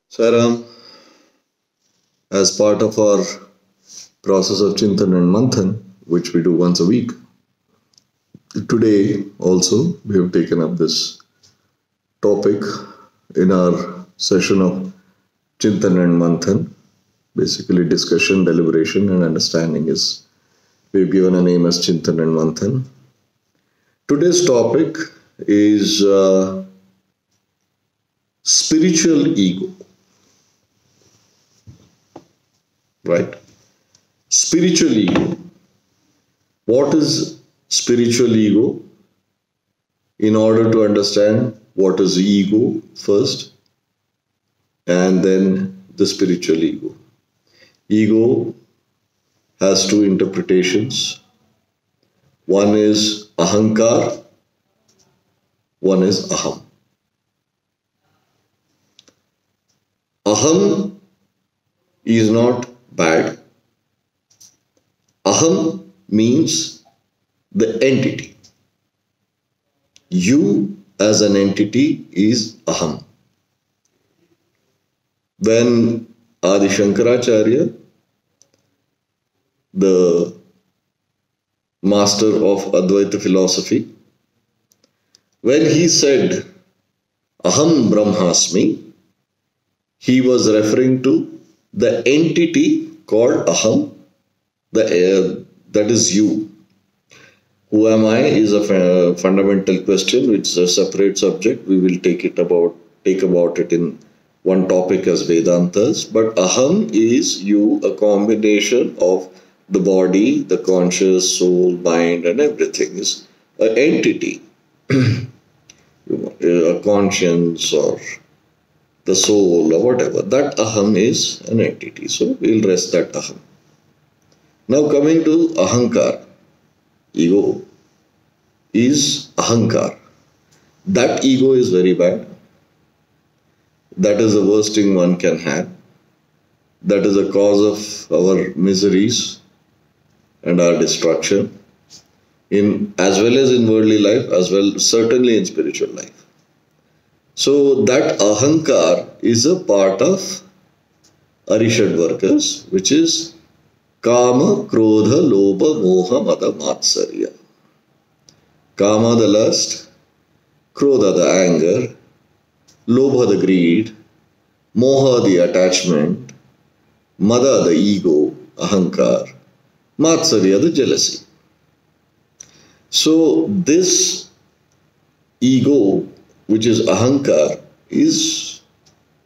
Sai Ram, as part of our process of Chintan and Manthan, which we do once a week, today also we have taken up this topic in our session of Chintan and Manthan. Basically, discussion, deliberation, and understanding is we've given a name as Chintan and Manthan. Today's topic is spiritual ego. Right? Spiritual ego. What is spiritual ego? In order to understand what is ego first, and then the spiritual ego. Ego has two interpretations. One is ahankar, one is aham. Aham is not bad. Aham means the entity. You as an entity is aham. When Adi Shankaracharya, the master of Advaita philosophy, when he said aham brahmasmi, he was referring to the entity called aham, that is you. Who am I is a fundamental question, which is a separate subject. We will take about it in one topic as Vedantas. But aham is you, a combination of the body, the conscious, soul, mind, and everything is an entity, a conscience or the soul or whatever. That aham is an entity. So we'll rest that aham. Now coming to ahankar, ego is ahankar. That ego is very bad. That is the worst thing one can have. That is the cause of our miseries and our destruction, as well as in worldly life, as well certainly in spiritual life. So that ahankar is a part of Arishad workers, which is Kama, Krodha, Lobha, Moha, Mada, Matsarya. Kama the lust, Krodha the anger, Lobha the greed, Moha the attachment, Mada the ego, Ahankar, Matsarya the jealousy. So this ego, which is Ahankar, is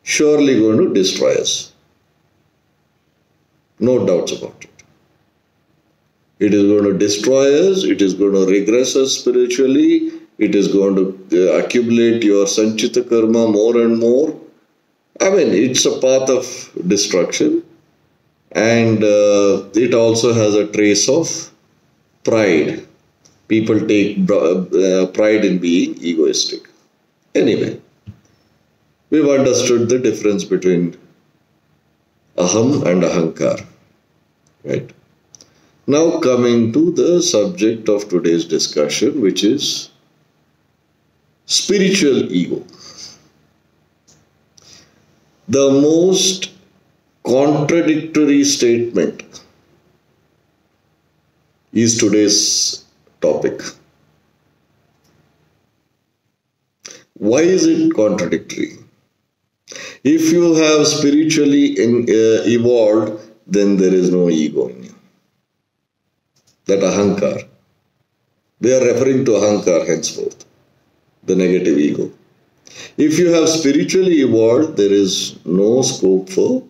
surely going to destroy us. No doubts about it. It is going to destroy us, it is going to regress us spiritually, it is going to accumulate your sanchita karma more and more. I mean, it's a path of destruction, and it also has a trace of pride. People take pride in being egoistic. Anyway, we've understood the difference between aham and ahankar, right? Now coming to the subject of today's discussion, which is spiritual ego. The most contradictory statement is today's topic. Why is it contradictory? If you have spiritually evolved, then there is no ego in you. That ahankar. We are referring to ahankar henceforth, the negative ego. If you have spiritually evolved, there is no scope for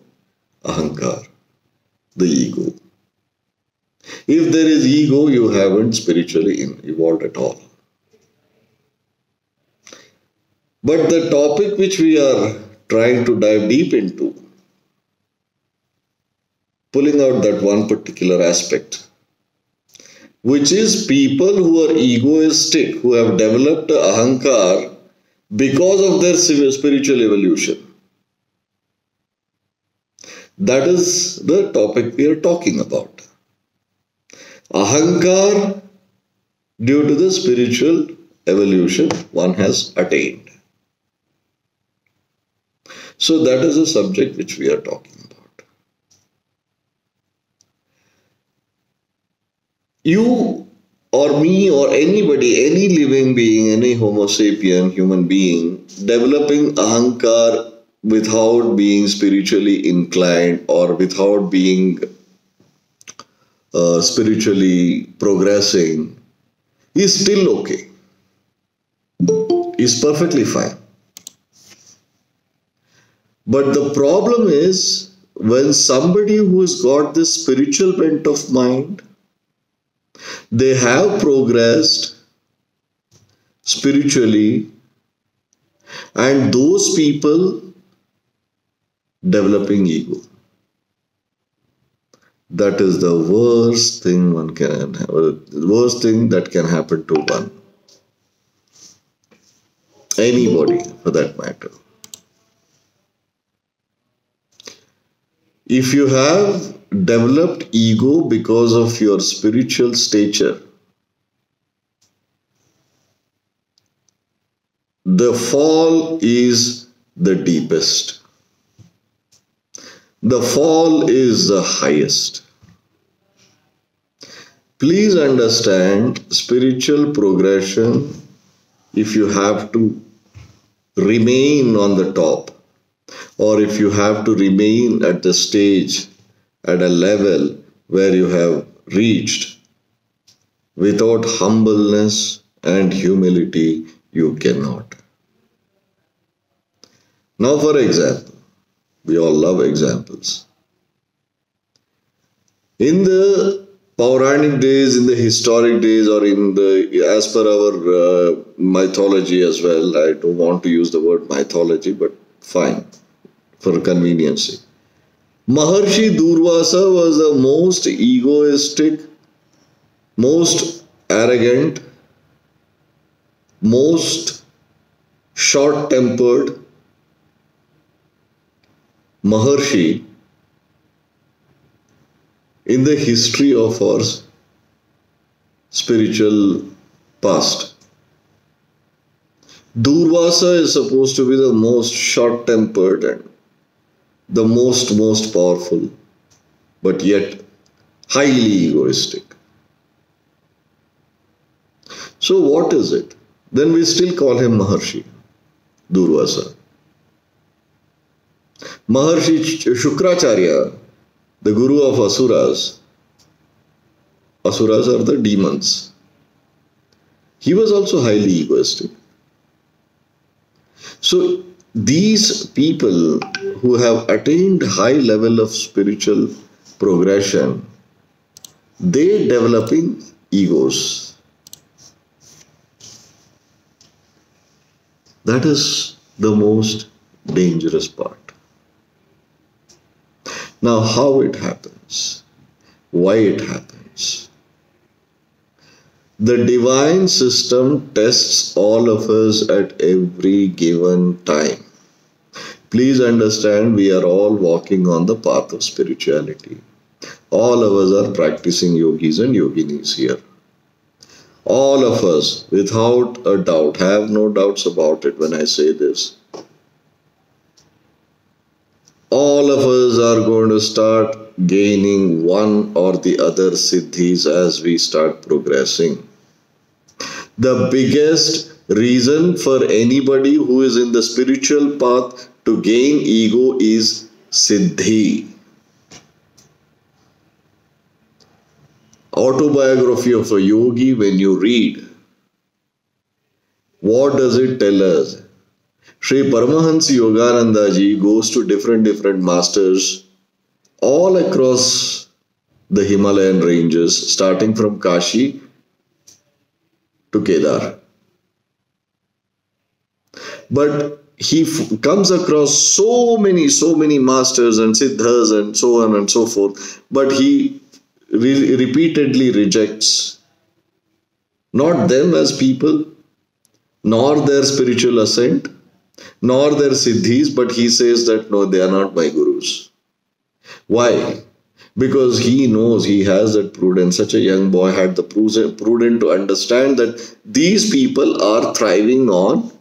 ahankar, the ego. If there is ego, you haven't spiritually evolved at all. But the topic which we are trying to dive deep into, pulling out that one particular aspect, which is people who are egoistic, who have developed ahankar because of their spiritual evolution. That is the topic we are talking about. Ahankar, due to the spiritual evolution one has attained. So that is a subject which we are talking about. You or me or anybody, any living being, any Homo sapien, human being, developing ahankar without being spiritually inclined or without being spiritually progressing is still okay. Is perfectly fine. But the problem is when somebody who has got this spiritual bent of mind, they have progressed spiritually, and those people developing ego. That is the worst thing worst thing that can happen to one. Anybody for that matter. If you have developed ego because of your spiritual stature, the fall is the deepest. The fall is the highest. Please understand, spiritual progression, if you have to remain on the top, or if you have to remain at the stage, at a level where you have reached, without humbleness and humility, you cannot. Now, for example, we all love examples. In the Pauranic days, in the historic days, or as per our mythology as well, I don't want to use the word mythology, but fine, for convenience. Maharshi Durvasa was the most egoistic, most arrogant, most short-tempered Maharshi in the history of our spiritual past. Durvasa is supposed to be the most short-tempered and the most powerful, but yet highly egoistic. So what is it? Then we still call him Maharshi Durvasa. Maharshi Shukracharya, the guru of Asuras. Asuras are the demons. He was also highly egoistic. So these people who have attained high level of spiritual progression, they developing egos. That is the most dangerous part. Now, how it happens? Why it happens? The divine system tests all of us at every given time. Please understand, we are all walking on the path of spirituality. All of us are practicing yogis and yoginis here. All of us, without a doubt, have no doubts about it when I say this. All of us are going to start gaining one or the other siddhis as we start progressing. The biggest reason for anybody who is in the spiritual path to gain ego is siddhi. Autobiography of a yogi, when you read, what does it tell us? Sri Paramahansa Yogananda ji goes to different masters all across the Himalayan ranges, starting from Kashi to Kedar. But he comes across so many masters and siddhas and so on and so forth, but he repeatedly rejects not them as people, nor their spiritual ascent, nor their siddhis, but he says that no, they are not my gurus. Why? Because he knows, he has that prudence. Such a young boy had the prudence to understand that these people are thriving on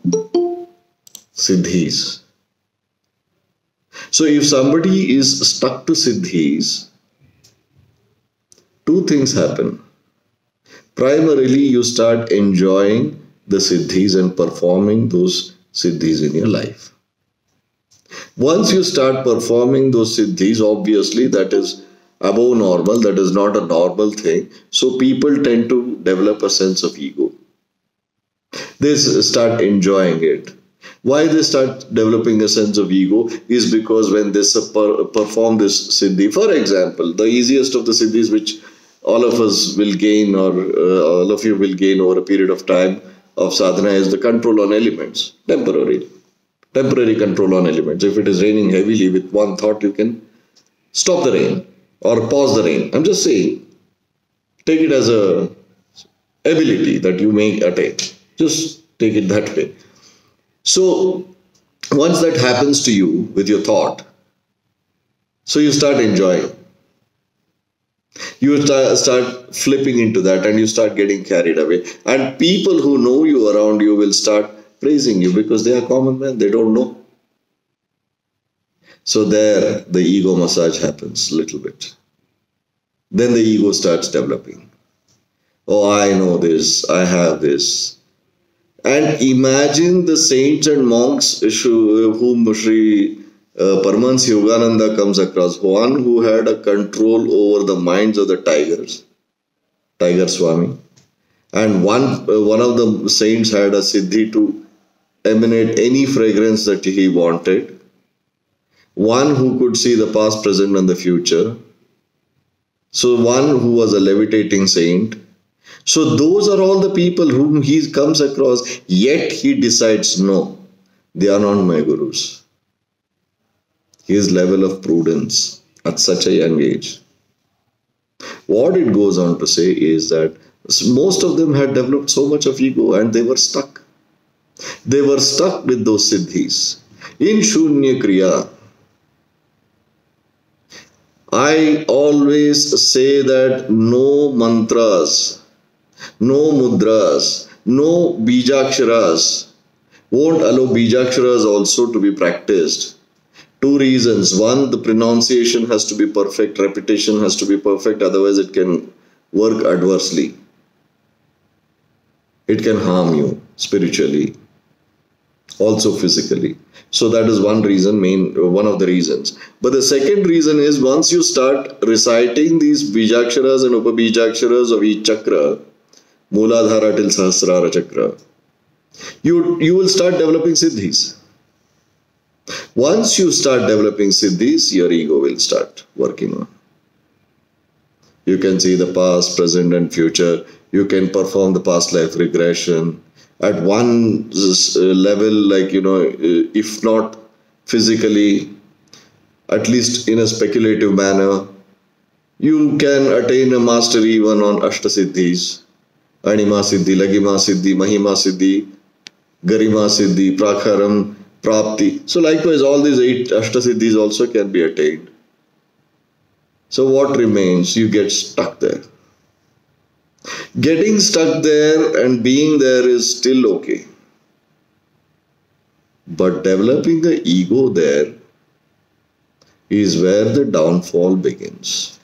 siddhis. So if somebody is stuck to siddhis, two things happen. Primarily, you start enjoying the siddhis and performing those siddhis in your life. Once you start performing those siddhis, obviously that is above normal, that is not a normal thing. So people tend to develop a sense of ego. They start enjoying it. Why they start developing a sense of ego is because when they perform this siddhi, for example, the easiest of the siddhis which all of us will gain, or all of you will gain over a period of time of sadhana, is the control on elements, temporary control on elements. If it is raining heavily, with one thought you can stop the rain or pause the rain. I'm just saying, take it as a ability that you may attain. Just take it that way. So once that happens to you with your thought, so you start enjoying. You start flipping into that and you start getting carried away. And people who know you around you will start praising you because they are common men, they don't know. So there the ego massage happens a little bit. Then the ego starts developing. Oh, I know this, I have this. And imagine the saints and monks whom Sri Paramahansa Yogananda comes across. One who had a control over the minds of the tigers, Tiger Swami. And one of the saints had a siddhi to emanate any fragrance that he wanted. One who could see the past, present and the future. So one who was a levitating saint. So those are all the people whom he comes across, yet he decides, no, they are not my gurus. His level of prudence at such a young age. What it goes on to say is that most of them had developed so much of ego and they were stuck. They were stuck with those siddhis. In Shunya Kriya, I always say that no mantras, no mudras, no bijaksharas. Won't allow bijaksharas also to be practiced. Two reasons. One, the pronunciation has to be perfect, repetition has to be perfect, otherwise it can work adversely. It can harm you spiritually, also physically. So that is one reason, one of the reasons. But the second reason is once you start reciting these bijaksharas and upabijaksharas of each chakra, Mooladhara till Sahasrara chakra, you will start developing siddhis. Once you start developing siddhis, your ego will start working on. You can see the past, present and future. You can perform the past life regression. At one level, like, if not physically, at least in a speculative manner, you can attain a mastery even on Ashtasiddhis. Anima Siddhi, Lagima Siddhi, Mahima Siddhi, Garima Siddhi, Prakharam, Prapti. So likewise, all these 8 Ashtasiddhis also can be attained. So what remains? You get stuck there. Getting stuck there and being there is still okay. But developing the ego there is where the downfall begins.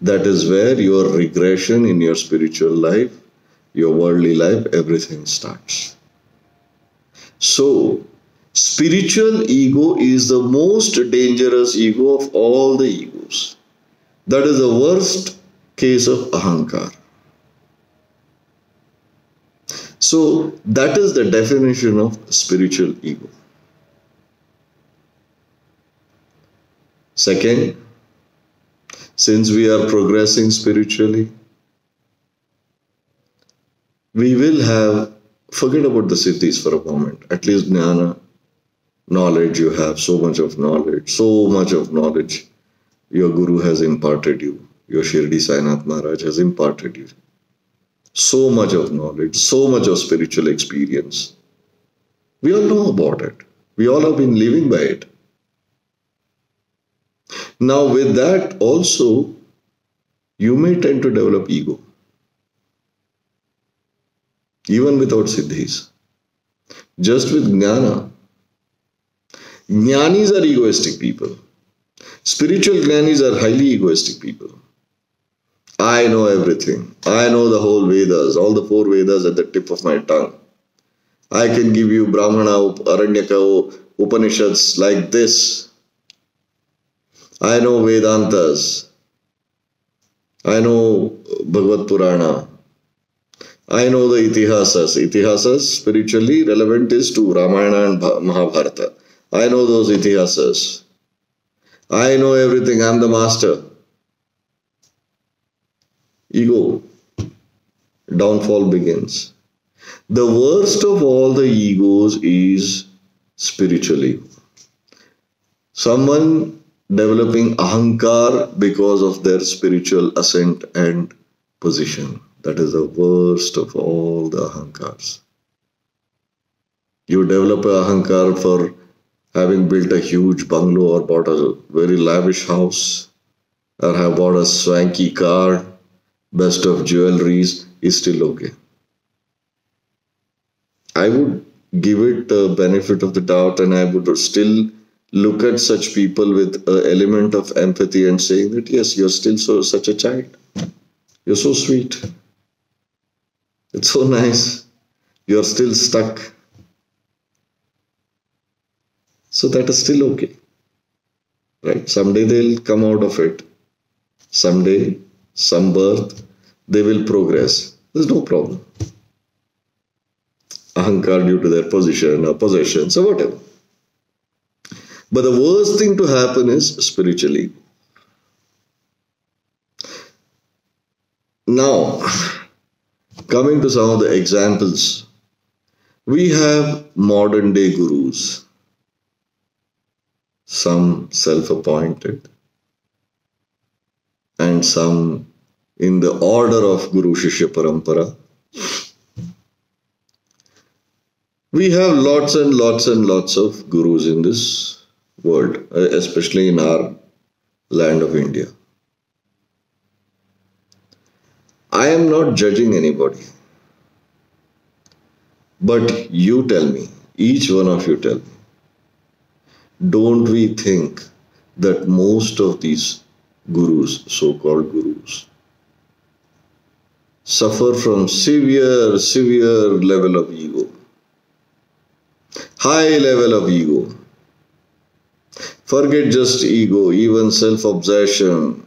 That is where your regression in your spiritual life, your worldly life, everything starts. So, spiritual ego is the most dangerous ego of all the egos. That is the worst case of ahankar. So, that is the definition of spiritual ego. Second, since we are progressing spiritually, we will have, forget about the siddhis for a moment, at least jnana, knowledge, you have so much of knowledge your guru has imparted you, your Shirdi Sainath Maharaj has imparted you. So much of knowledge, so much of spiritual experience. We all know about it. We all have been living by it. Now with that also, you may tend to develop ego. Even without siddhis. Just with jnana. Jnanis are egoistic people. Spiritual Jnanis are highly egoistic people. I know everything. I know the whole Vedas, all the four Vedas at the tip of my tongue. I can give you Brahmana, Aranyaka, Upanishads like this. I know Vedantas. I know Bhagavad Purana. I know the Itihasas. Itihasas, spiritually relevant, is to Ramayana and Mahabharata. I know those Itihasas. I know everything. I'm the master. Ego. Downfall begins. The worst of all the egos is spiritual ego. Someone developing ahankar because of their spiritual ascent and position. That is the worst of all the ahankars. You develop a ahankar for having built a huge bungalow or bought a very lavish house or have bought a swanky car, best of jewelries, is still okay. I would give it the benefit of the doubt, and I would still look at such people with an element of empathy and saying that yes, you're still such a child. You're so sweet. It's so nice. You're still stuck. So that is still okay. Right? Someday they'll come out of it. Someday, some birth, they will progress. There's no problem. Ahankar due to their position or possessions or whatever. But the worst thing to happen is spiritually. Now, coming to some of the examples, we have modern day gurus, some self-appointed and some in the order of Guru Shishya Parampara. We have lots and lots and lots of gurus in this world, especially in our land of India. I am not judging anybody. But you tell me, each one of you tell me, don't we think that most of these gurus, so-called gurus, suffer from severe level of ego, high level of ego? Forget just ego, even self-obsession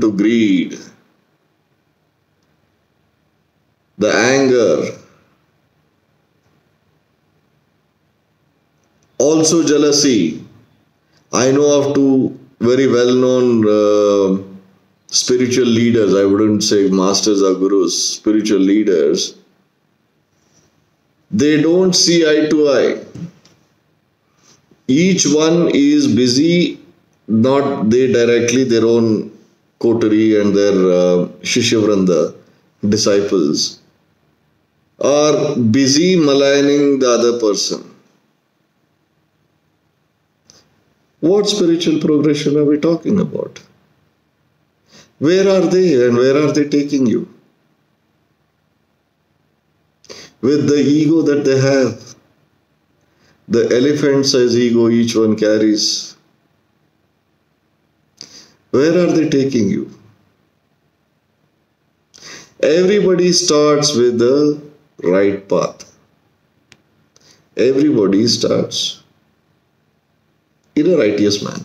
to greed, the anger, also jealousy. I know of two very well-known spiritual leaders. I wouldn't say masters or gurus, spiritual leaders. They don't see eye to eye. Each one is busy, not they directly, their own coterie and their Shishya Vranda, disciples, are busy maligning the other person. What spiritual progression are we talking about? Where are they and where are they taking you? With the ego that they have, the elephant-sized ego each one carries, where are they taking you? Everybody starts with the right path. Everybody starts in a righteous manner.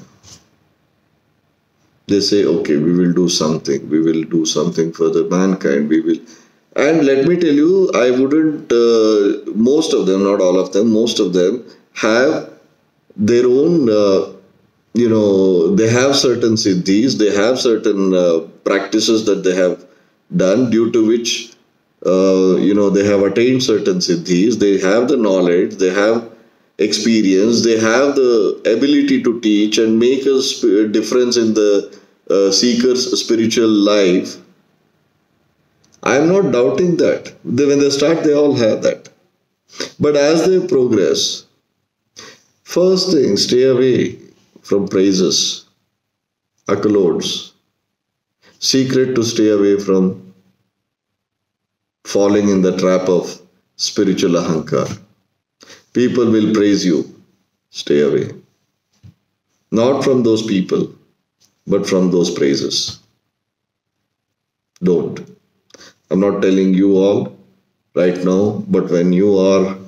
They say, okay, we will do something for the mankind, and let me tell you, I wouldn't, most of them, not all of them, most of them have their own, they have certain siddhis, they have certain practices that they have done, due to which, they have attained certain siddhis, they have the knowledge, they have experience, they have the ability to teach and make a difference in the seeker's spiritual life. I am not doubting that. When they start, they all have that. But as they progress, first thing, stay away from praises, accolades. Secret to stay away from falling in the trap of spiritual ahankar. People will praise you. Stay away. Not from those people, but from those praises. Don't. I'm not telling you all right now, but when you are,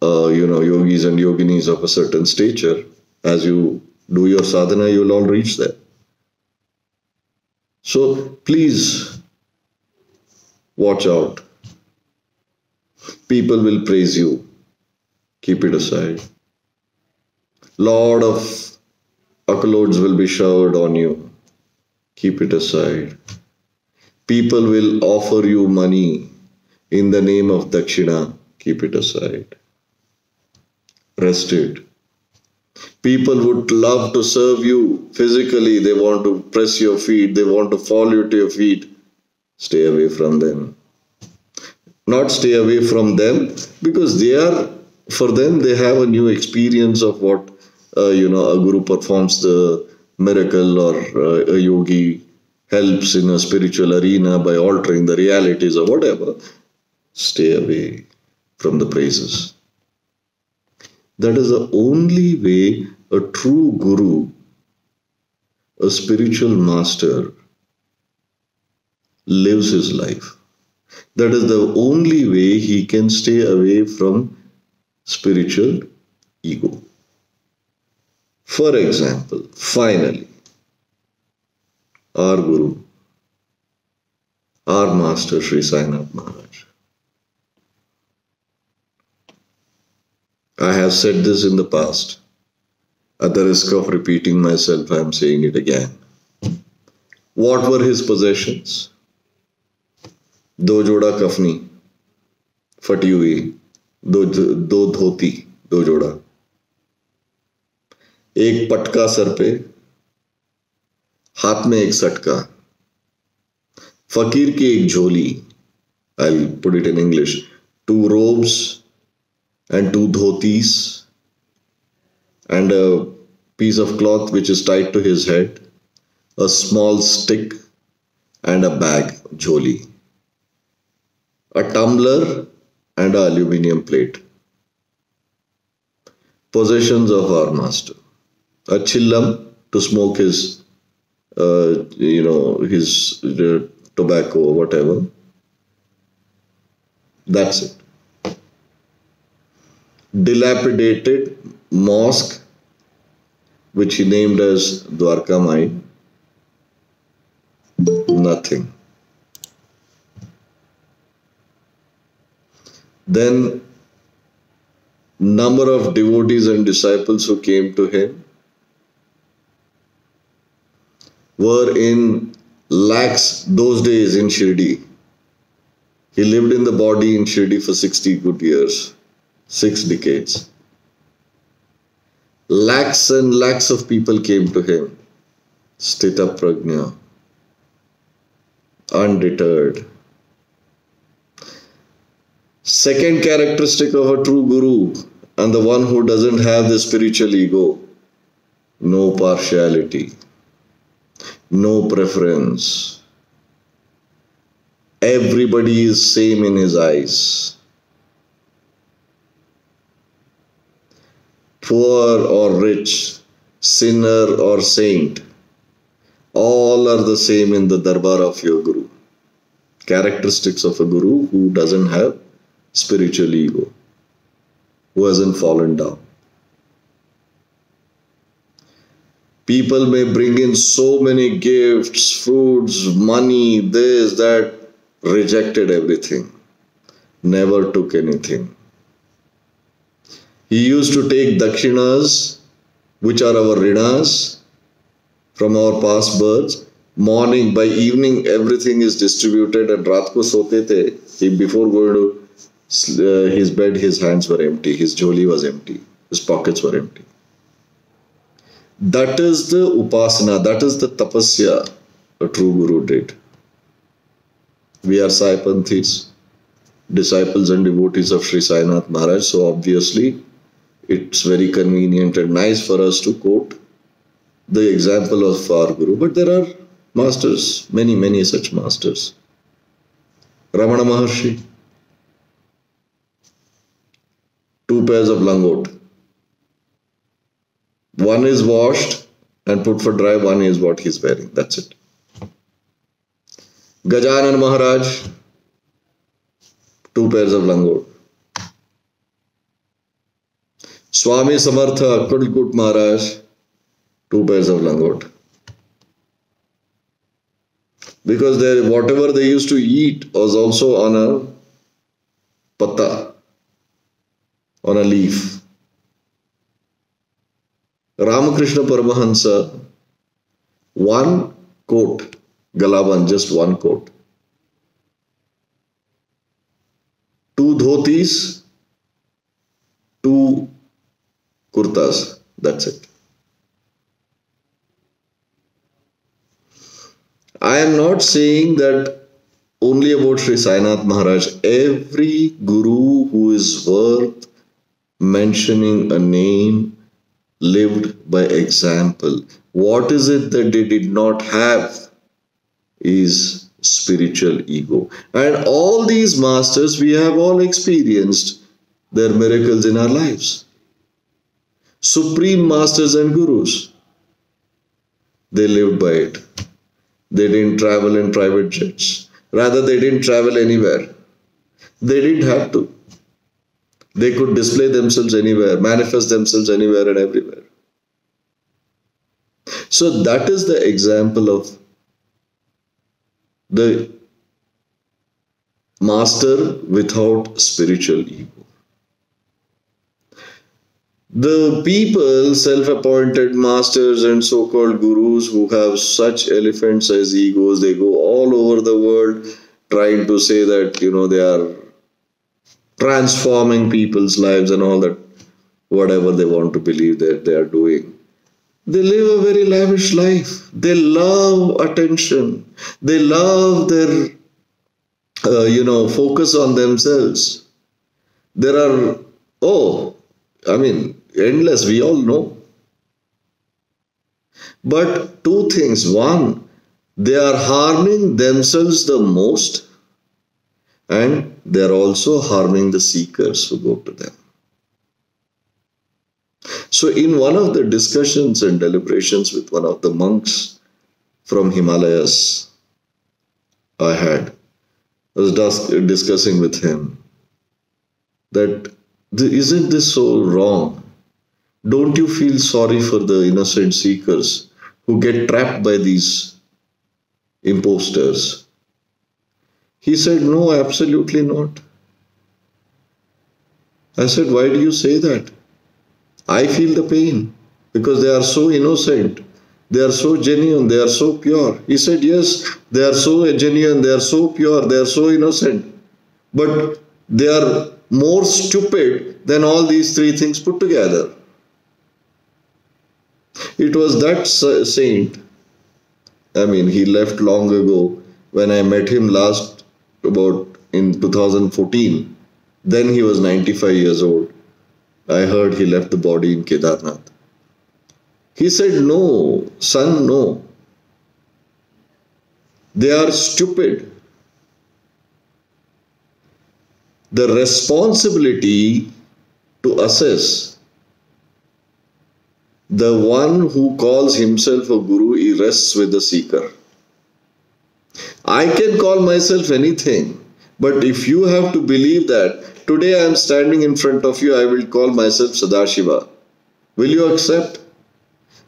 yogis and yoginis of a certain stature, as you do your sadhana, you'll all reach there. So please watch out. People will praise you. Keep it aside. Lot of accolades will be showered on you. Keep it aside. People will offer you money in the name of dakshina. Keep it aside. Rest it. People would love to serve you physically. They want to press your feet. They want to fall you to your feet. Stay away from them. Not stay away from them because for them, they have a new experience of what, a guru performs the miracle or a yogi helps in a spiritual arena by altering the realities or whatever. Stay away from the praises. That is the only way a true guru, a spiritual master, lives his life. That is the only way he can stay away from spiritual ego. For example, finally, our Guru, our Master Sri Sai Ram Maharaj. I have said this in the past. At the risk of repeating myself, I am saying it again. What were his possessions? 2 जोड़ा कफनी फटी हुई, दो धोती, 2 जोड़ा, एक पटका sir पे, हाथ में एक सटका, फकीर की एक झोली, I'll put it in English, 2 robes and 2 dhotis and a piece of cloth which is tied to his head, a small stick and a bag, jholi, a tumbler and an aluminium plate. Possessions of our master. A chillam to smoke his, his tobacco or whatever. That's it. Dilapidated mosque, which he named as Dwarka Mai. Nothing. Then number of devotees and disciples who came to him were in lakhs those days in Shirdi. He lived in the body in Shirdi for 60 good years, 6 decades. Lakhs and lakhs of people came to him. Sthita prajna, undeterred. Second characteristic of a true guru and the one who doesn't have the spiritual ego, no partiality, no preference. Everybody is same in his eyes. Poor or rich, sinner or saint, all are the same in the darbar of your guru. Characteristics of a guru who doesn't have spiritual ego, who hasn't fallen down. People may bring in so many gifts, foods, money, this, that, rejected everything, never took anything. He used to take dakshinas, which are our rinas, from our past births. Morning, by evening, everything is distributed, and raat ko sote the, before going to his bed, his hands were empty, his jholi was empty, his pockets were empty. That is the upasana, that is the tapasya a true guru did. We are Saipanthis, disciples and devotees of Sri Sai Nath Maharaj, so obviously it's very convenient and nice for us to quote the example of our guru. But there are masters, many such masters. Ramana Maharshi, 2 pairs of langot. One is washed and put for dry, one is what he's wearing. That's it. Gajanan Maharaj, 2 pairs of langot. Swami Samartha Akkalkut Maharaj, 2 pairs of langot. Because whatever they used to eat was also on a patta, on a leaf. Ramakrishna Paramahansa, 1 coat, Galaban, just 1 coat. 2 dhotis, 2 kurtas, that's it. I am not saying that only about Sri Sainath Maharaj. Every guru who is worth mentioning a name lived by example. What is it that they did not have is spiritual ego. And all these masters, we have all experienced their miracles in our lives. Supreme masters and gurus, they lived by it. They didn't travel in private jets. Rather, they didn't travel anywhere. They didn't have to. They could display themselves anywhere, manifest themselves anywhere and everywhere. So that is the example of the master without spiritual ego. The people, self-appointed masters and so-called gurus who have such elephant-sized egos, they go all over the world trying to say that, they are transforming people's lives and all that, whatever they want to believe that they are doing. They live a very lavish life. They love attention. They love their, focus on themselves. There are, endless, we all know. But 2 things. One, they are harming themselves the most, and they are also harming the seekers who go to them. So in one of the discussions and deliberations with one of the monks from Himalayas, I was discussing with him that isn't this so wrong? Don't you feel sorry for the innocent seekers who get trapped by these imposters? He said, no, absolutely not. I said, why do you say that? I feel the pain because they are so innocent. They are so genuine. They are so pure. He said, yes, they are so genuine. They are so pure. They are so innocent. But they are more stupid than all these 3 things put together. It was that saint. He left long ago. When I met him last, about in 2014, then he was 95 years old. I heard he left the body in Kedarnath. He said, no, son, no. They are stupid. The responsibility to assess the one who calls himself a guru rests with the seeker. I can call myself anything, but if you have to believe that today I am standing in front of you, I will call myself Sadashiva. Will you accept?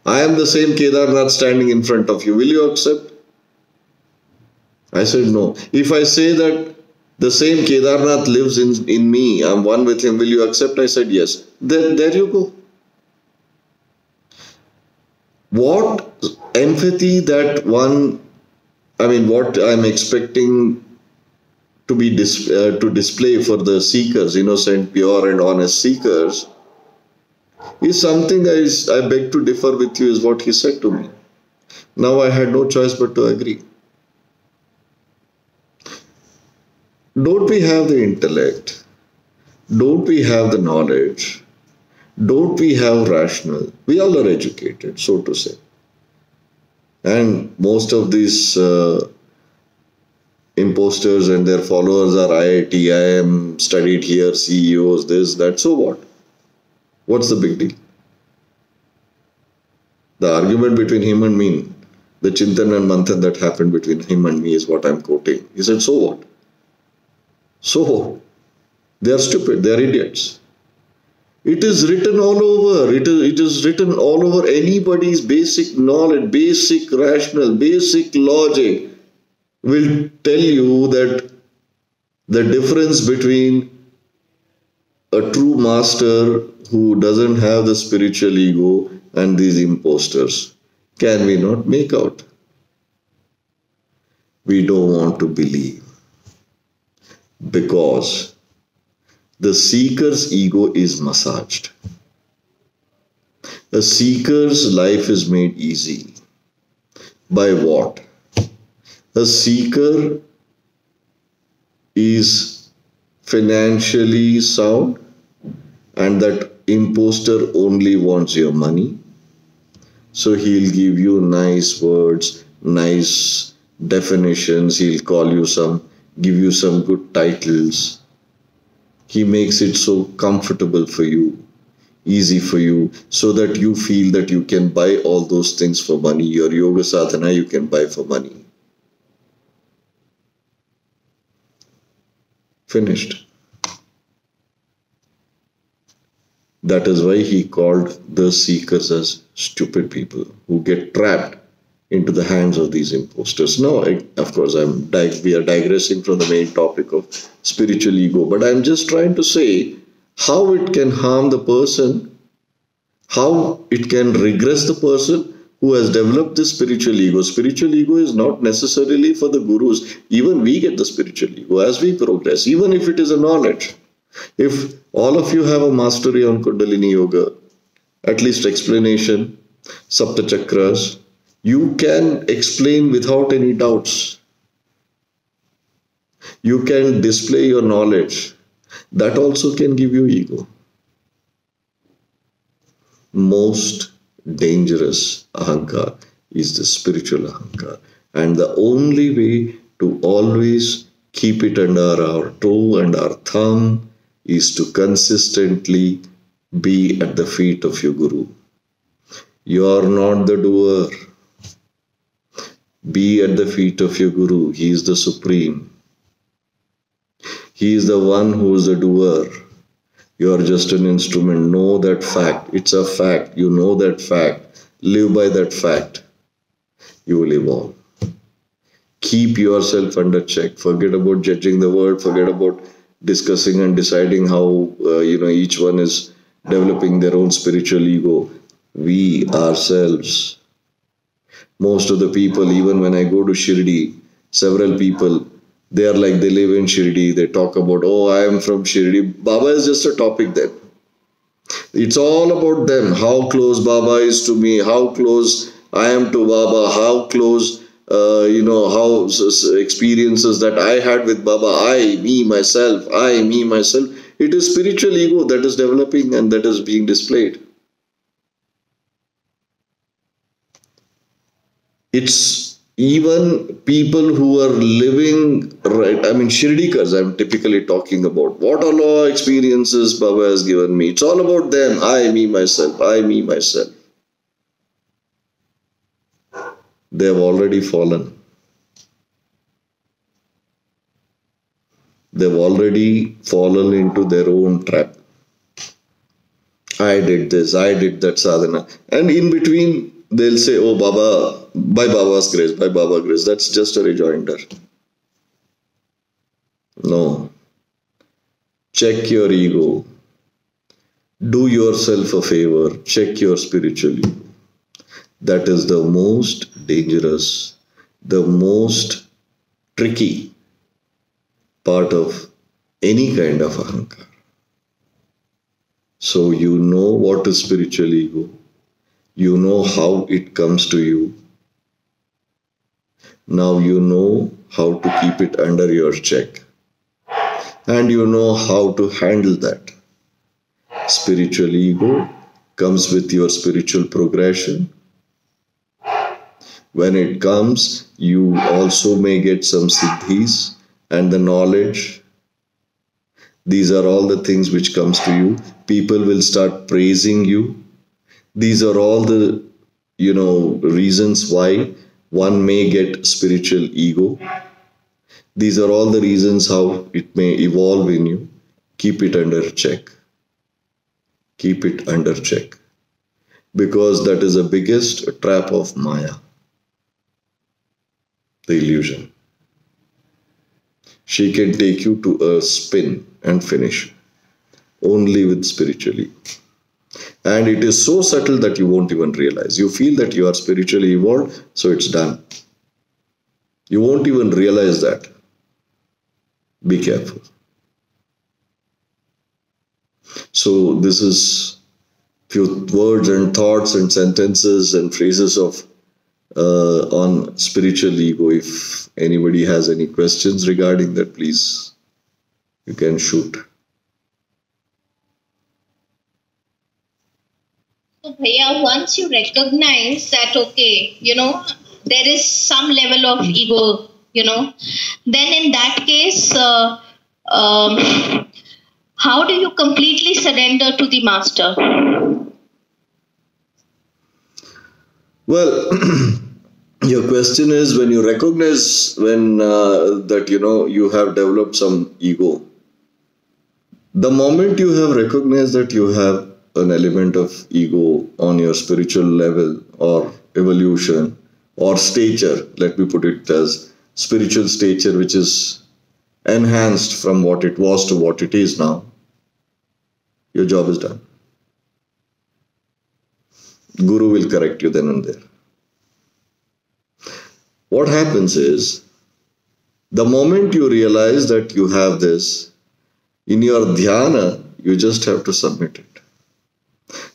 I am the same Kedarnath standing in front of you. Will you accept? I said no. If I say that the same Kedarnath lives in me, I am one with him, will you accept? I said yes. Then there you go. What empathy that what I am expecting to be to display for the seekers, innocent, pure and honest seekers, is something I beg to differ with you, is what he said to me. Now I had no choice but to agree. Don't we have the intellect? Don't we have the knowledge? Don't we have rational? We all are educated, so to say. And most of these imposters and their followers are IIT, IIM, studied here, CEOs, this, that. So what? What's the big deal? The argument between him and me, the Chintan and Manthan that happened between him and me is what I'm quoting. He said, so what? So what? They are stupid, they are idiots. It is written all over. It is written all over anybody's basic knowledge, basic rational, basic logic will tell you that the difference between a true master who doesn't have the spiritual ego and these imposters can we not make out? We don't want to believe because the seeker's ego is massaged. A seeker's life is made easy. By what? A seeker is financially sound and that imposter only wants your money. So he'll give you nice words, nice definitions. He'll call you give you some good titles. He makes it so comfortable for you, easy for you, so that you feel that you can buy all those things for money. Your yoga sadhana you can buy for money. Finished. That is why he called the seekers as stupid people who get trapped into the hands of these imposters. Now, of course, we are digressing from the main topic of spiritual ego, but I'm just trying to say how it can harm the person, how it can regress the person who has developed this spiritual ego. Spiritual ego is not necessarily for the gurus. Even we get the spiritual ego as we progress, even if it is a knowledge. If all of you have a mastery on Kundalini Yoga, at least explanation, Sapta Chakras, you can explain without any doubts. You can display your knowledge. That also can give you ego. Most dangerous ahankar is the spiritual ahankar. And the only way to always keep it under our toe and our thumb is to consistently be at the feet of your guru. You are not the doer. Be at the feet of your guru. He is the supreme. He is the one who is the doer. You are just an instrument. Know that fact. It's a fact. You know that fact. Live by that fact. You will evolve. Keep yourself under check. Forget about judging the world. Forget about discussing and deciding how each one is developing their own spiritual ego. We ourselves. Most of the people, even when I go to Shirdi, several people, they are like they live in Shirdi. They talk about, oh, I am from Shirdi. Baba is just a topic then. It's all about them. How close Baba is to me. How close I am to Baba. How close, how experiences that I had with Baba. I, me, myself. It is spiritual ego that is developing and that is being displayed. It's even people who are living, right? I mean, Shirdikars, I'm typically talking about. What all experiences Baba has given me. It's all about them. I, me, myself. They have already fallen. They've already fallen into their own trap. I did this, I did that sadhana. And in between, they'll say, oh, Baba, by Baba's grace, by Baba's grace. That's just a rejoinder. No. Check your ego. Do yourself a favor. Check your spiritual ego. That is the most dangerous, the most tricky part of any kind of ahankar. So you know what is spiritual ego. You know how it comes to you. Now you know how to keep it under your check. And you know how to handle that. Spiritual ego comes with your spiritual progression. When it comes, you also may get some siddhis and the knowledge. These are all the things which comes to you. People will start praising you. These are all the reasons why one may get spiritual ego. These are all the reasons how it may evolve in you. Keep it under check. Keep it under check. Because that is the biggest trap of Maya, the illusion. She can take you to a spin and finish only with spiritually. And it is so subtle that you won't even realize. You feel that you are spiritually evolved, so it's done. You won't even realize that. Be careful. So this is few words and thoughts and sentences and phrases of on spiritual ego. If anybody has any questions regarding that, please, you can shoot. So, Bhaiya, once you recognize that, okay, there is some level of ego, then in that case, how do you completely surrender to the master? Well, your question is when you recognize that you have developed some ego. The moment you have recognized that you have an element of ego on your spiritual level or evolution or stature, let me put it as spiritual stature, which is enhanced from what it was to what it is now, your job is done. Guru will correct you then and there. What happens is, the moment you realize that you have this, in your dhyana, you just have to submit it.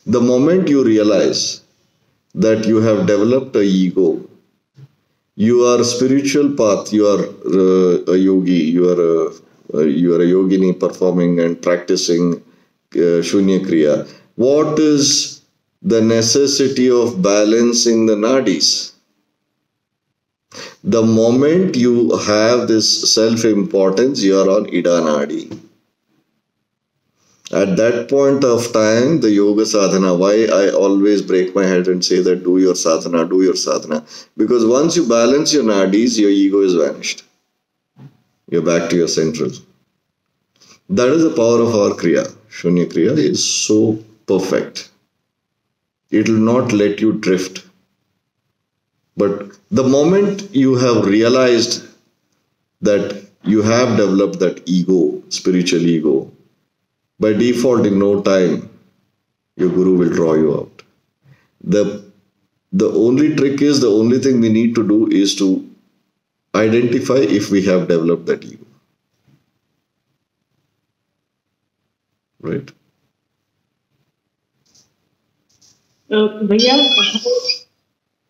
The moment you realize that you have developed a ego, you are spiritual path, you are a yogi, you are a yogini performing and practicing Shunya Kriya. What is the necessity of balancing the nadis? The moment you have this self-importance, you are on Ida Nadi. At that point of time, the yoga sadhana, why I always break my head and say that do your sadhana. Because once you balance your nadis, your ego is vanished. You're back to your central. That is the power of our Kriya. Shunya Kriya is so perfect. It will not let you drift. But the moment you have realized that you have developed that ego, spiritual ego, by default in no time, your guru will draw you out. The only trick is, the only thing we need to do is to identify if we have developed that ego. Right? Bhaiya,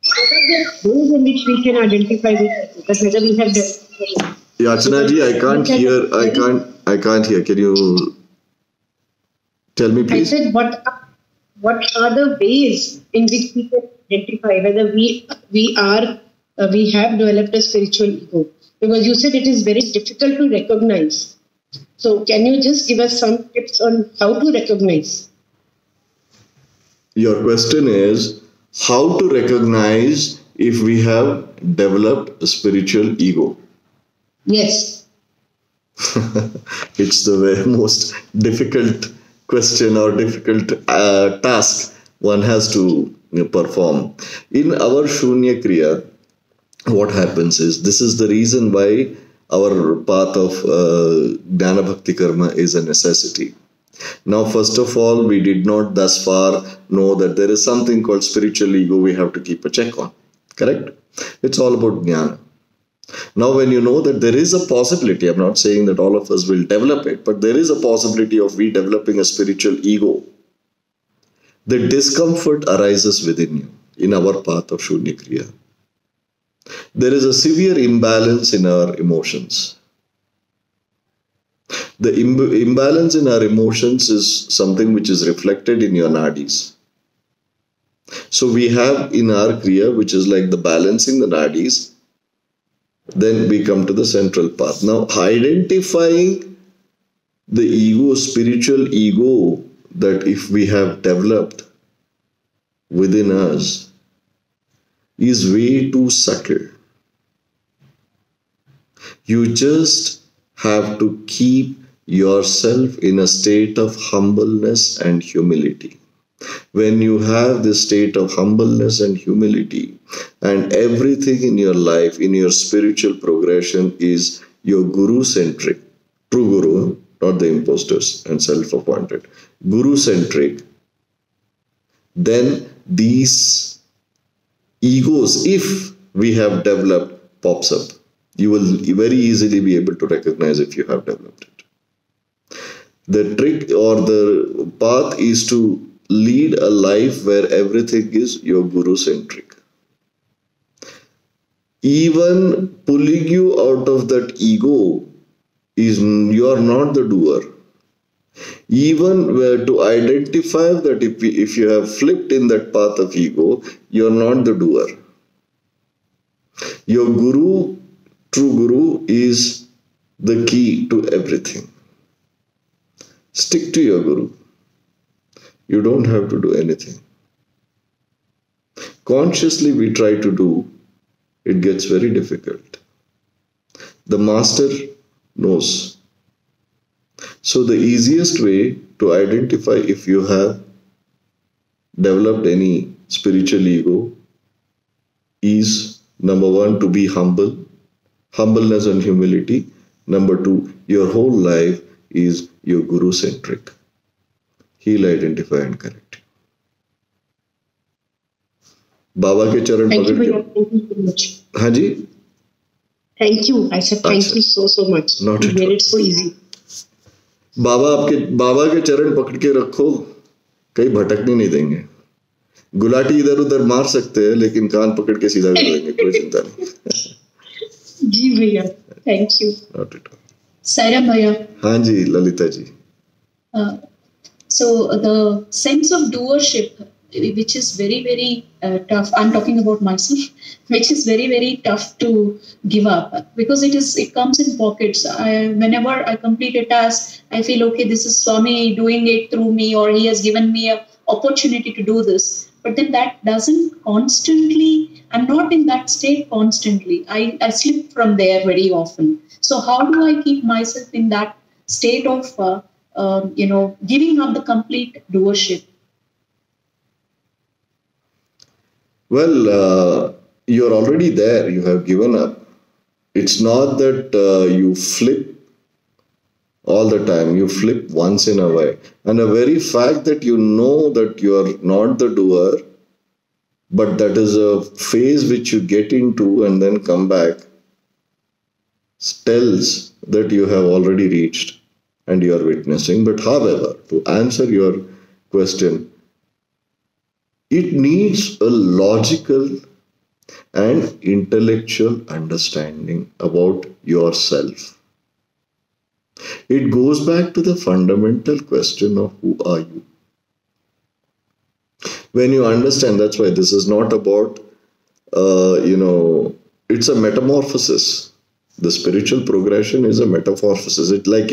what are the ways in which we can identify this? That whether we have developed. Yachana ji, I can't hear. Can you tell me, please? I said, what are the ways in which we can identify whether we have developed a spiritual ego? Because you said it is very difficult to recognize. So can you just give us some tips on how to recognize? Your question is how to recognize if we have developed a spiritual ego. Yes. It's the very most difficult question or difficult task one has to perform. In our Shunya Kriya, what happens is, this is the reason why our path of Jnana Bhakti Karma is a necessity. Now, first of all, we did not thus far know that there is something called spiritual ego we have to keep a check on. Correct? It's all about Jnana. Now, when you know that there is a possibility, I'm not saying that all of us will develop it, but there is a possibility of we developing a spiritual ego, the discomfort arises within you in our path of Shunya Kriya. There is a severe imbalance in our emotions. The imbalance in our emotions is something which is reflected in your nadis. So we have in our Kriya, which is like the balancing the nadis, then we come to the central path. Now, identifying the ego, spiritual ego, that if we have developed within us, is way too subtle. You just have to keep yourself in a state of humbleness and humility. When you have this state of humbleness and humility, and everything in your life, in your spiritual progression is your guru-centric, true guru, not the imposters and self-appointed, guru-centric, then these egos, if we have developed, pops up. You will very easily be able to recognize if you have developed it. The trick or the path is to lead a life where everything is your guru-centric. Even pulling you out of that ego is you are not the doer. Even where to identify that if you have flipped in that path of ego, you are not the doer. Your guru, true guru, is the key to everything. Stick to your guru. You don't have to do anything. Consciously we try to do, it gets very difficult. The master knows. So the easiest way to identify if you have developed any spiritual ego is, number one, to be humble, humbleness and humility. Number two, your whole life is your guru-centric. He'll identify and correct. बाबा के चरण पकड़ के हाँ जी Thank you. I said thank you so much. Not You made it so easy. बाबा के चरण पकड़ के रखो, कहीं भटकने नहीं देंगे. गुलाटी इधर उधर मार सकते हैं लेकिन कान पकड़ के सीधा कर देंगे, कोई चिंता नहीं. जी भैया, thank you. Not at all. Sai Ram भैया. हाँ जी Lalita ji. So the sense of doership, which is very tough. I'm talking about myself, which is very tough to give up because it comes in pockets. Whenever I complete a task, I feel okay. This is Swami doing it through me, or he has given me an opportunity to do this. But then that doesn't constantly. I'm not in that state constantly. I slip from there very often. So how do I keep myself in that state of giving up the complete doership? Well, you're already there. You have given up. It's not that you flip all the time. You flip once in a while. And the very fact that you know that you are not the doer, but that is a phase which you get into and then come back, tells that you have already reached and you are witnessing. But however, to answer your question, it needs a logical and intellectual understanding about yourself. It goes back to the fundamental question of who are you? When you understand, that's why this is not about, it's a metamorphosis. The spiritual progression is a metamorphosis. It's like,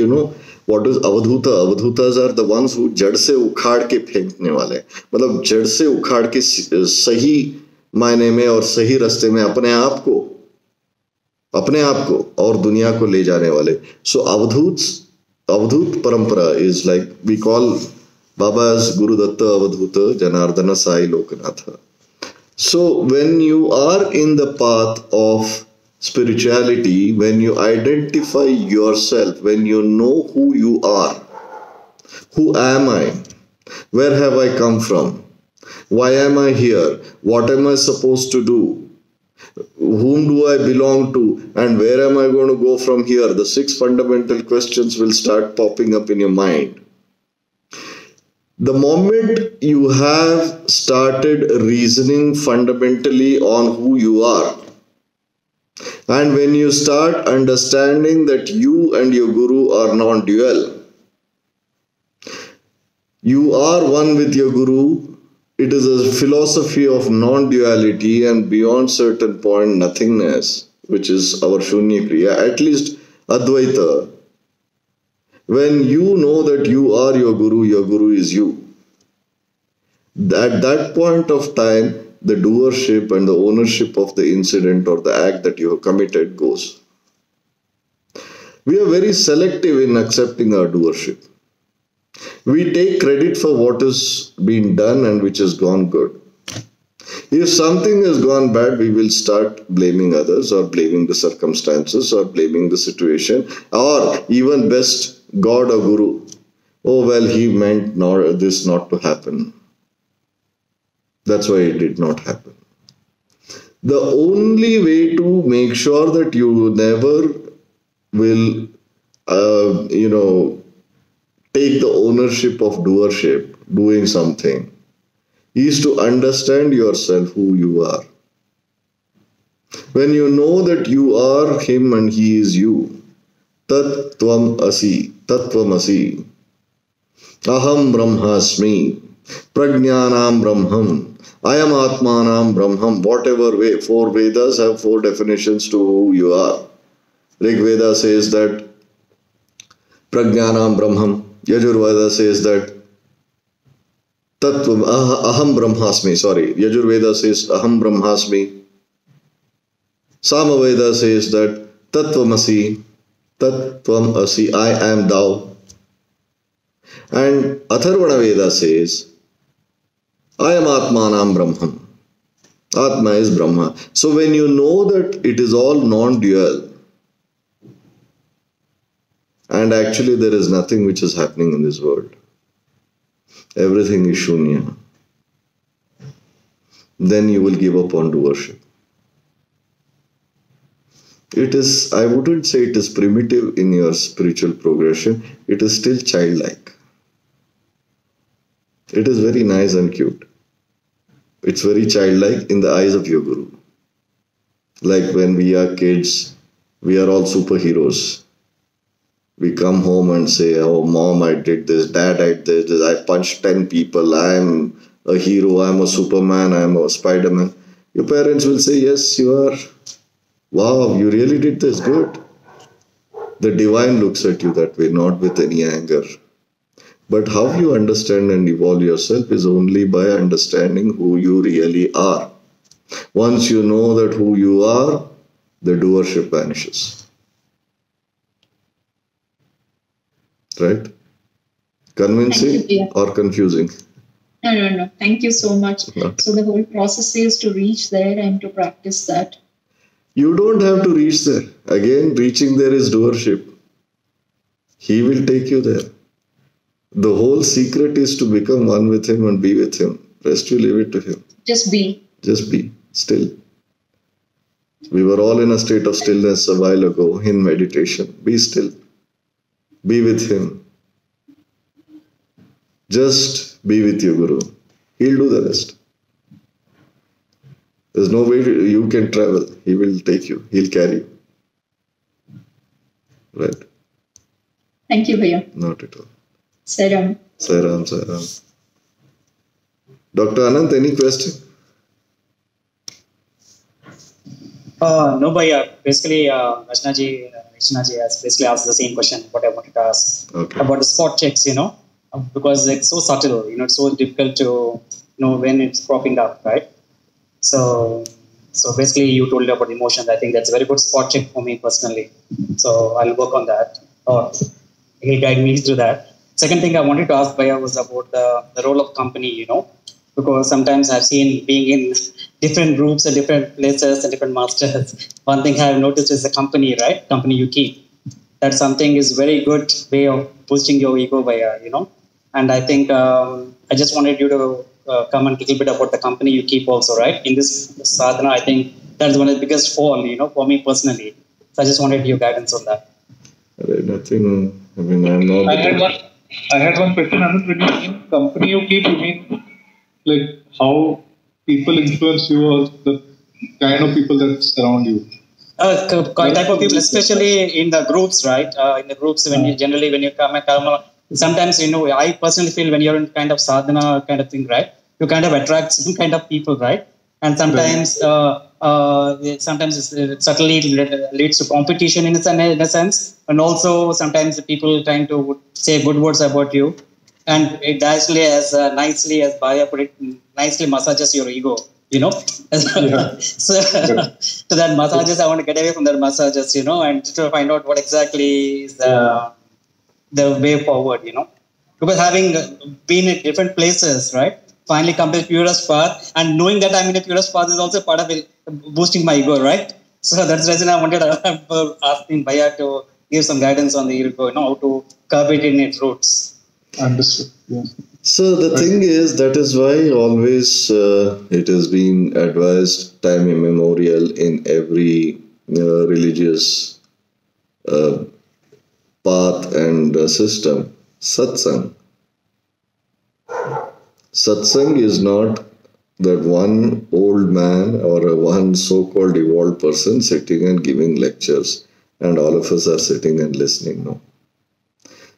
what is avadhuta? Avadhutas are the ones who जड़ से उखाड़ के फेंकने वाले. मतलब जड़ से उखाड़ के सही मायने में और सही रास्ते में अपने आप को और दुनिया को ले जाने वाले. So avadhut parampara is like, we call Baba as Guru Datta Avadhuta Janardana Sai Lokanatha. So when you are in the path of spirituality, when you identify yourself, when you know who you are, who am I, where have I come from, why am I here, what am I supposed to do, whom do I belong to, and where am I going to go from here, the 6 fundamental questions will start popping up in your mind. The moment you have started reasoning fundamentally on who you are, and when you start understanding that you and your guru are non-dual, you are one with your guru, it is a philosophy of non-duality and beyond certain point nothingness, which is our Shunya Kriya, at least Advaita. When you know that you are your guru is you. At that point of time, the doership and the ownership of the incident or the act that you have committed goes. We are very selective in accepting our doership. We take credit for what has been done and which has gone good. If something has gone bad, we will start blaming others or blaming the circumstances or blaming the situation, or even best, God or Guru. Oh, well, he meant this not to happen. That's why it did not happen. The only way to make sure that you never will, take the ownership of doership, doing something, is to understand yourself, who you are. When you know that you are him and he is you, tat tvam asi, aham brahmasmi, prajnanam brahmam, I am atmanam brahmam, whatever way. 4 Vedas have 4 definitions to who you are. Rig Veda says that prajnanam brahmam, Yajurveda says that Tattvam, aham brahmasmi, Yajurveda says aham brahmasmi. Samaveda says that tattvam asi, I am thou. And Atharvana Veda says, I am atmanam brahmam. Atma is Brahma. So when you know that it is all non-dual, and actually there is nothing which is happening in this world, everything is shunya, then you will give up on doership. It is, I wouldn't say it is primitive in your spiritual progression, it is still childlike. It is very nice and cute. It's very childlike in the eyes of your Guru. Like when we are kids, we are all superheroes. We come home and say, oh mom, I did this, dad, I did this, I punched 10 people, I am a hero, I am a Superman, I am a Spider-Man. Your parents will say, yes, you are. Wow, you really did this, good. The divine looks at you that way, not with any anger. But how you understand and evolve yourself is only by understanding who you really are. Once you know that who you are, the doership vanishes. Right? Convincing or confusing? No. Thank you so much. No. So the whole process is to reach there and to practice that. You don't have to reach there. Again, reaching there is doership. He will take you there. The whole secret is to become one with him and be with him. Rest you leave it to him. Just be. Just be still. We were all in a state of stillness a while ago in meditation. Be still. Be with him. Just be with your Guru. He'll do the rest. There's no way you can travel. He will take you. He'll carry you. Right? Thank you, Bhaiya. Not at all. Sai Ram. Sai Ram, Sai Ram. Dr. Anant, any question? No, Bhaiya. Basically, Vishnaji has basically asked the same question what I wanted to ask about the spot checks, because it's so subtle, it's so difficult to know when it's cropping up, right? So basically you told about emotions. I think that's a very good spot check for me personally. So I'll work on that, or he'll guide me through that. Second thing I wanted to ask Bhaiya was about the role of company, because sometimes I've seen being in different groups and different places and different masters. One thing I've noticed is the company, right? Company you keep. That something is very good way of boosting your ego, Bhaiya, And I think I just wanted you to comment a little bit about the company you keep also, right? In this sadhana, I think that's one of the biggest fall, for me personally. So I just wanted your guidance on that. Nothing. I mean, I'm not. I had one question. Anand, when you mean company you keep, you mean like how people influence you or the kind of people that surround you? Type of people, especially in the groups, right? In the groups, when you come, sometimes, I personally feel when you're in kind of sadhana kind of thing, right? You kind of attract some kind of people, right? And sometimes, it subtly leads to competition in a sense. And also sometimes people trying to say good words about you. And it actually, as nicely as Bhaiya put it, nicely massages your ego. you know. Yeah. So that massages, I want to get away from that massages, you know, and to find out what exactly is the way forward, you know. Because having been in different places, right, finally come to the purest path, and knowing that I'm in the purest path is also part of it, boosting my ego, right? So that's the reason I wanted to asking Bhaiya to give some guidance on the ego, you know, how to curb it in its roots. Understood. Yeah. So the thing is, that is why always it has been advised time immemorial in every religious path and system, satsang. Satsang is not that one old man or one so-called evolved person sitting and giving lectures and all of us are sitting and listening. No.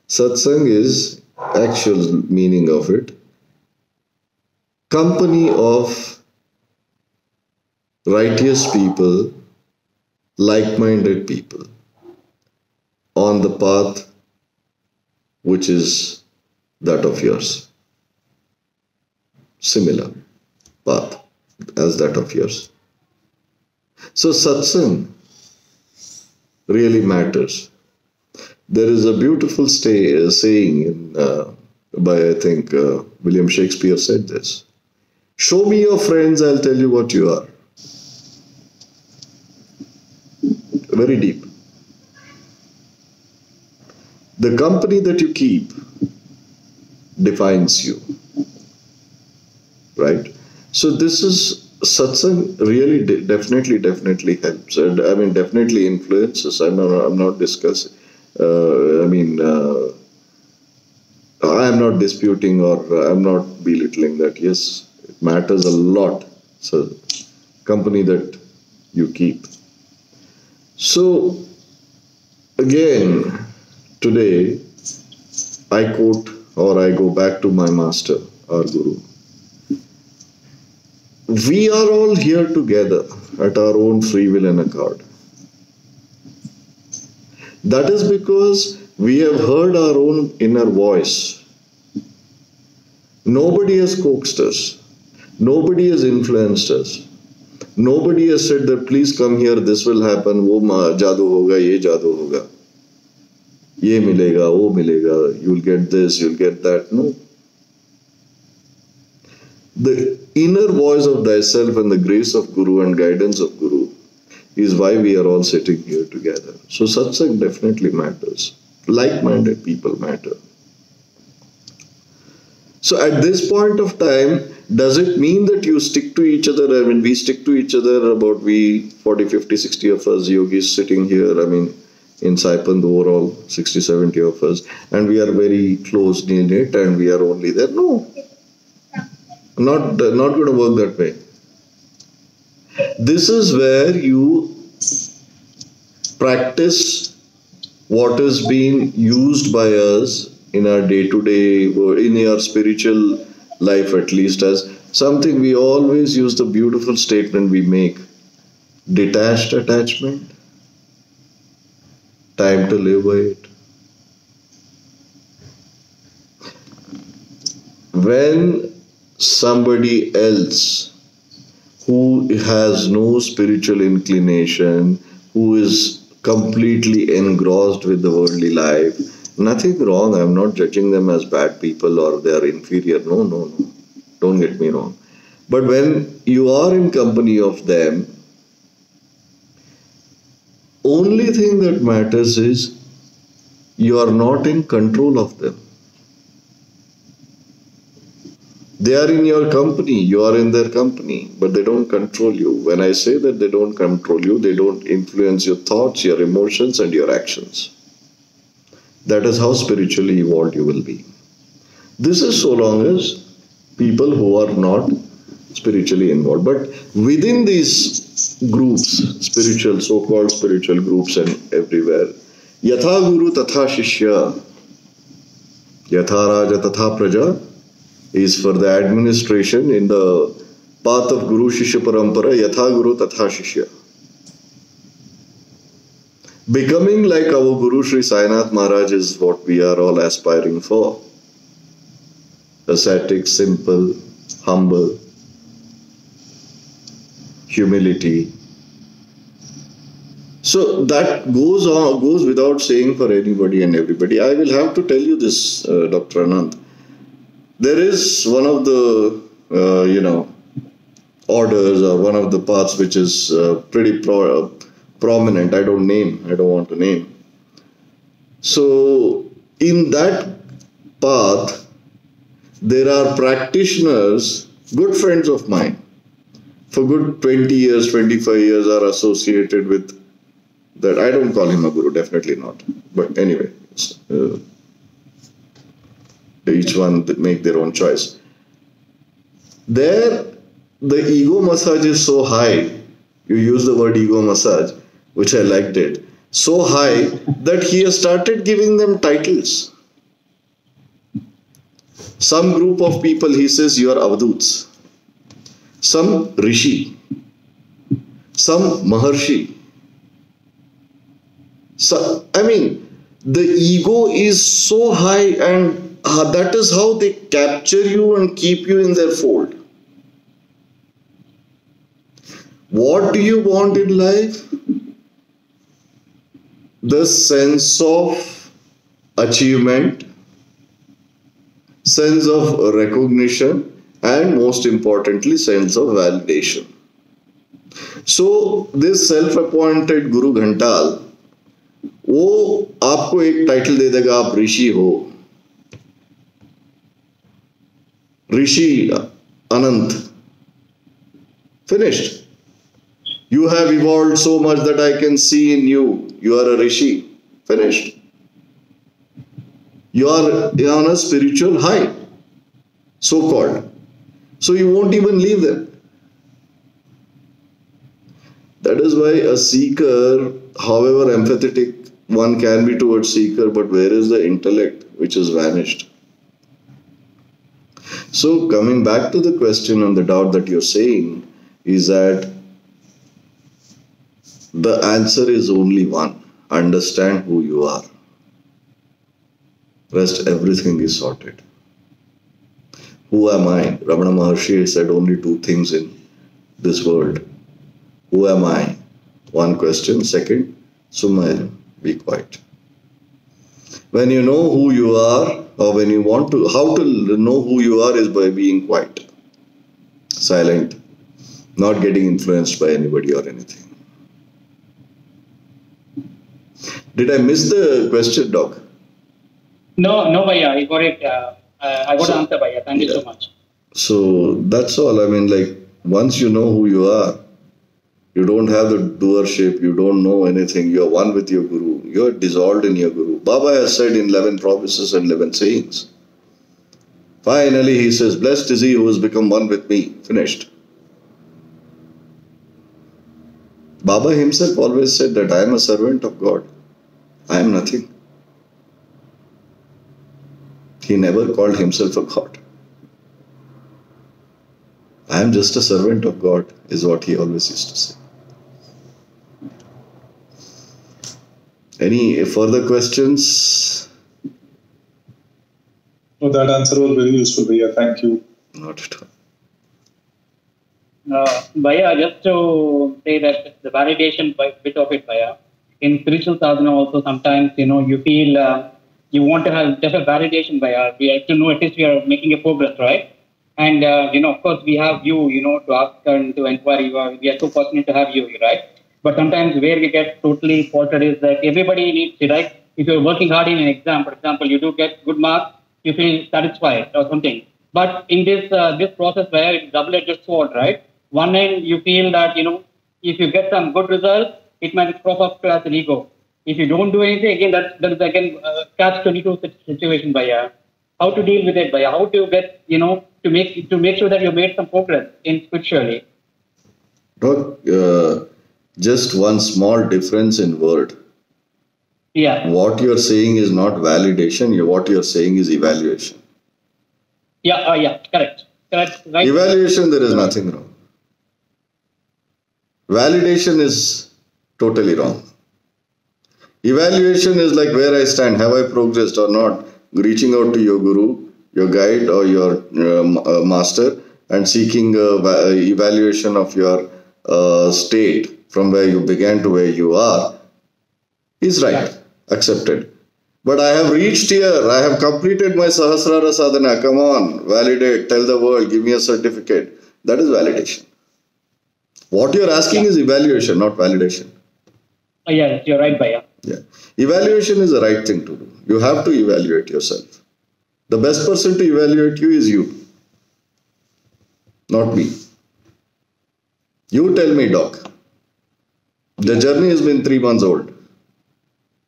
Satsang is actual meaning of it. Company of righteous people, like-minded people on the path which is that of yours. Similar path as that of yours. So satsang really matters. There is a beautiful saying by, I think, William Shakespeare said this. Show me your friends, I'll tell you what you are. Very deep. The company that you keep defines you. Right? So this is, satsang really definitely helps. And I mean, definitely influences. I'm not discussing. I'm not disputing or I'm not belittling that. Yes, it matters a lot. So, company that you keep. So, again, today, I quote or I go back to my master, our Guru. We are all here together at our own free will and accord. That is because we have heard our own inner voice. Nobody has coaxed us. Nobody has influenced us. Nobody has said that please come here, this will happen, wo jadoo hoga, ye jadoo hoga. Ye milega, wo milega, you'll get this, you'll get that. No. The inner voice of thyself and the grace of Guru and guidance of Guru is why we are all sitting here together. So satsang definitely matters. Like-minded people matter. So at this point of time, does it mean that you stick to each other? I mean, we stick to each other, about 40, 50, 60 of us yogis sitting here, I mean, in Saipanth overall, 60, 70 of us, and we are very close knit and we are only there. No. Not going to work that way. This is where you practice what is being used by us in our day-to-day, in our spiritual life at least, as something we always use the beautiful statement we make. Detached attachment. Time to live by it. When somebody else who has no spiritual inclination, who is completely engrossed with the worldly life, nothing wrong. I'm not judging them as bad people or they are inferior. No. Don't get me wrong. But when you are in company of them, only thing that matters is you are not in control of them. They are in your company, you are in their company, but they don't control you. When I say that they don't control you, they don't influence your thoughts, your emotions, and your actions. That is how spiritually evolved you will be. This is so long as people who are not spiritually involved. But within these groups, so-called spiritual groups and everywhere, Yatha Guru Tatha Shishya, Yatha Raja Tatha Praja, is for the administration in the path of Guru Shishya Parampara, Yatha Guru Tatha Shishya. Becoming like our Guru Sri Sainath Maharaj is what we are all aspiring for. Ascetic, simple, humble. humility. So that goes without saying for anybody and everybody. I will have to tell you this, Dr. Anand. There is one of the, orders or one of the paths which is pretty prominent. I don't want to name. So in that path, there are practitioners, good friends of mine, for good 20 years, 25 years are associated with that. I don't call him a guru, definitely not. But anyway, each one make their own choice. There, the ego massage is so high. You use the word ego massage, which I liked it. So high that he has started giving them titles. Some group of people, he says, you are avduts. Some rishi. Some maharshi. So, the ego is so high, and that is how they capture you and keep you in their fold. What do you want in life? The sense of achievement, sense of recognition, and most importantly, sense of validation. So, this self-appointed Guru Ghantal, वो आपको एक title दे देगा, आप ऋषि हो, ऋषि अनंत, finished. You have evolved so much that I can see in you. You are a rishi. Finished. You are on a spiritual high, so-called. So you won't even leave them. That is why a seeker, however empathetic one can be towards seeker, but where is the intellect which has vanished? So coming back to the question and the doubt that you're saying is that the answer is only one. Understand who you are. Rest everything is sorted. Who am I? Ramana Maharshi said only two things in this world. Who am I? One question. Second, Sumayra, be quiet. When you know who you are, or when you want to, how to know who you are is by being quiet, silent, not getting influenced by anybody or anything. Did I miss the question, Doc? No, Bhaiya, I got it. I got the answer, Bhaiya. Thank you so much. So that's all. Once you know who you are, you don't have the doership, you don't know anything, you are one with your Guru, you are dissolved in your Guru. Baba has said in 11 promises and 11 sayings. Finally, he says, blessed is he who has become one with me. Finished. Baba himself always said that I am a servant of God. I am nothing. He never called himself a God. I am just a servant of God, is what he always used to say. Any further questions? No, that answer was very useful, Bhaiya. Thank you. Not at all. Bhaiya, just to say that the validation bit of it, Bhaiya, in spiritual sadhana also sometimes, you feel you want to have just a validation, Bhaiya. We have to know at least we are making a progress, right? And, of course, we have you, to ask and to inquire. We are so fortunate to have you, right? But sometimes where we get totally faltered is that everybody needs to, right? If you're working hard in an exam, for example, you do get good marks, you feel satisfied or something. But in this process where it's double-edged sword, right? One end, you feel that, if you get some good results, it might crop up as an ego. If you don't do anything, again, that is again catch-22 situation, Bhaiya. How to deal with it, Bhaiya? How to get, to make sure that you made some progress in spiritually? Doc, just one small difference in word. Yeah. What you're saying is not validation. What you're saying is evaluation. Yeah, correct. Right. Evaluation, there is nothing wrong. Validation is totally wrong. Evaluation is like where I stand. Have I progressed or not? Reaching out to your Guru, your guide or your master and seeking evaluation of your state from where you began to where you are is right, accepted. But I have reached here, I have completed my Sahasrara sadhana, come on, validate, tell the world, give me a certificate. That is validation. What you're asking is evaluation, not validation. Yeah, you're right, Bhaiya. Yeah. Evaluation is the right thing to do. You have to evaluate yourself. The best person to evaluate you is you, not me. You tell me, Doc. The journey has been 3 months old.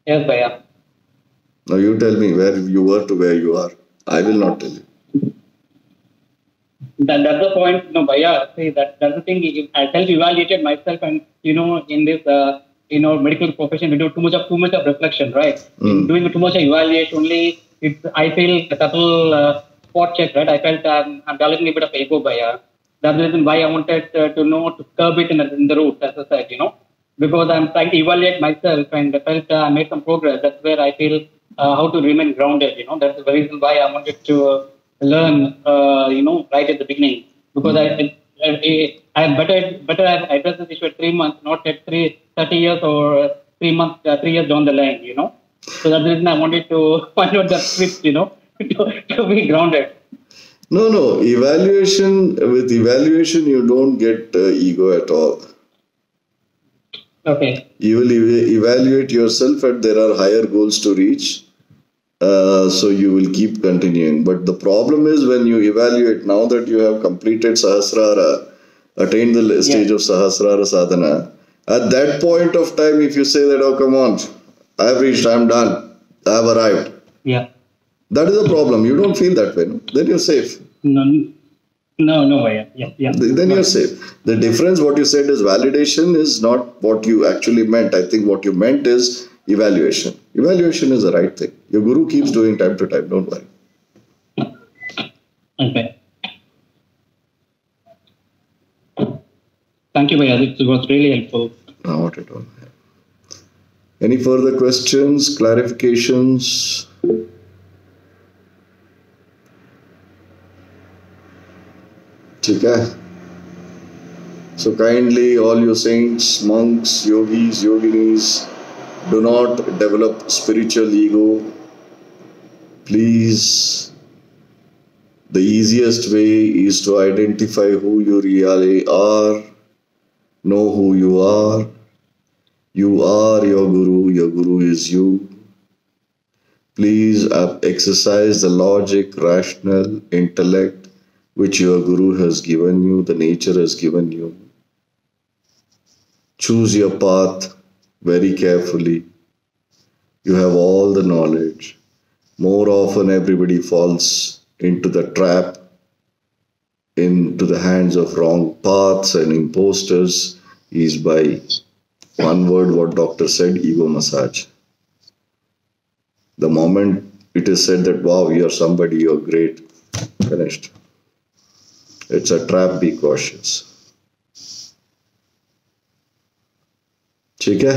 Yes, Bhaiya. Now you tell me where you were to where you are. I will not tell you. That's the point, no, Bhaiya. See, that's the thing. I self-evaluated myself, and in this, medical profession, we do too much of reflection, right? In doing too much evaluation, only I feel a subtle spot check, right? I felt I'm developing a bit of ego, Bhaiya. That's the reason why I wanted to curb it in the root, as I said, because I'm trying to evaluate myself, and I felt I made some progress. That's where I feel how to remain grounded. That's the reason why I wanted to learn, right at the beginning, because I better have addressed this issue at 3 months, not at 30 years or 3 months, 3 years down the line. So that's the reason I wanted to find out that switch, to be grounded. No. With evaluation, you don't get ego at all. Okay. You will evaluate yourself, and there are higher goals to reach. So you will keep continuing. But the problem is when you evaluate, now that you have completed Sahasrara, attained the stage of Sahasrara sadhana, at that point of time, if you say that, oh, come on, I have reached, I am done, I have arrived. Yeah. That is a problem. You don't feel that way. No? Then you're safe. No, yeah. Then you're safe. The difference, what you said is validation is not what you actually meant. I think what you meant is evaluation. Evaluation is the right thing. Your guru keeps doing time to time. Don't worry. Okay. Thank you, Bhaiya. It was really helpful. Not at all. Any further questions, clarifications? Okay. So kindly, all you saints, monks, yogis, yoginis, do not develop spiritual ego. Please, the easiest way is to identify who you really are, know who you are. You are your guru is you. Please exercise the logic, rational, intellect which your guru has given you, the nature has given you. Choose your path very carefully. You have all the knowledge. More often everybody falls into the trap, into the hands of wrong paths and imposters is by one word what doctor said, ego massage. The moment it is said that, wow, you're somebody, you're great, finished. It's a trap, be cautious. ठीक है